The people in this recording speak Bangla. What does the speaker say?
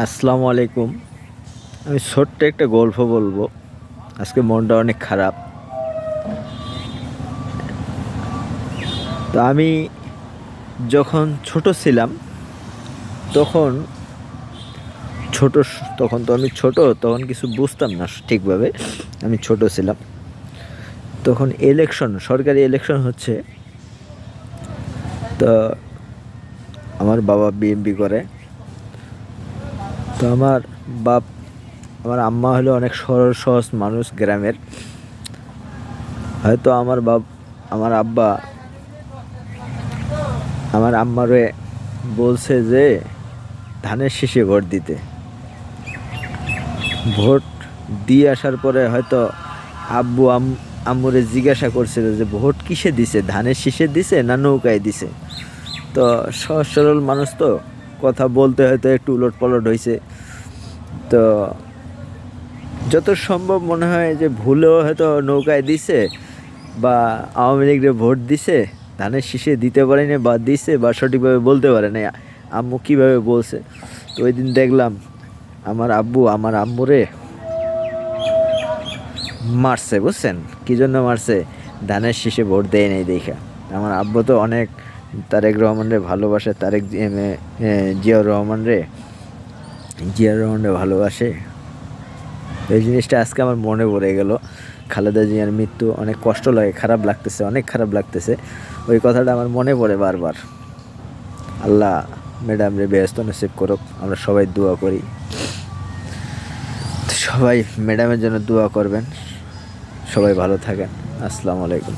আসসালামু আলাইকুম। আমি ছোট্ট একটা গল্প বলবো। আজকে মনটা অনেক খারাপ। তো আমি যখন ছোট ছিলাম তখন তখন তো আমি ছোট, তখন কিছু বুঝতাম না ঠিকভাবে। আমি ছোট ছিলাম। তখন সরকারি ইলেকশন হচ্ছে। তো আমার বাবা বিএমপি করে। তো বাপ আমার আম্মা হলো অনেক সরল সহজ মানুষ গ্রামের। হয়তো আমার আব্বা আমার আম্মারে বলছে যে ধানের শীষে ভোট দিতে। ভোট দিয়ে আসার পরে হয়তো আম্মুরে জিজ্ঞাসা করছিল যে ভোট কিসে দিছে, ধানের শীষে দিছে না নৌকায় দিছে। তো সহজ সরল মানুষ তো, কথা বলতে হয়তো একটু উলট পালট হয়েছে। তো যত সম্ভব মনে হয় যে ভুলেও হয়তো নৌকায় দিছে বা আওয়ামী লীগের ভোট দিছে, ধানের শীষে দিতে পারেনি বা দিছে বা সঠিকভাবে বলতে পারে না আম্মু কীভাবে বলছে। তো ওই দিন দেখলাম আমার আব্বু আমার আম্মুরে মারছে, বুঝছেন কি জন্য মারছে? ধানের শীষে ভোট দেয় নাই দেখা। আমার আব্বু তো অনেক তারেক রহমান রে ভালোবাসে, জিয়াউর রহমান রে ভালোবাসে। এই জিনিসটা আজকে আমার মনে পড়ে গেল। খালেদা জিয়ার মৃত্যু অনেক কষ্ট লাগে, খারাপ লাগতেছে, অনেক খারাপ লাগতেছে। ওই কথাটা আমার মনে পড়ে বারবার। আল্লাহ ম্যাডাম রে ব্যস্ত নসিব করুক, আমরা সবাই দোয়া করি। সবাই ম্যাডামের জন্য দোয়া করবেন। সবাই ভালো থাকেন। আসসালামু আলাইকুম।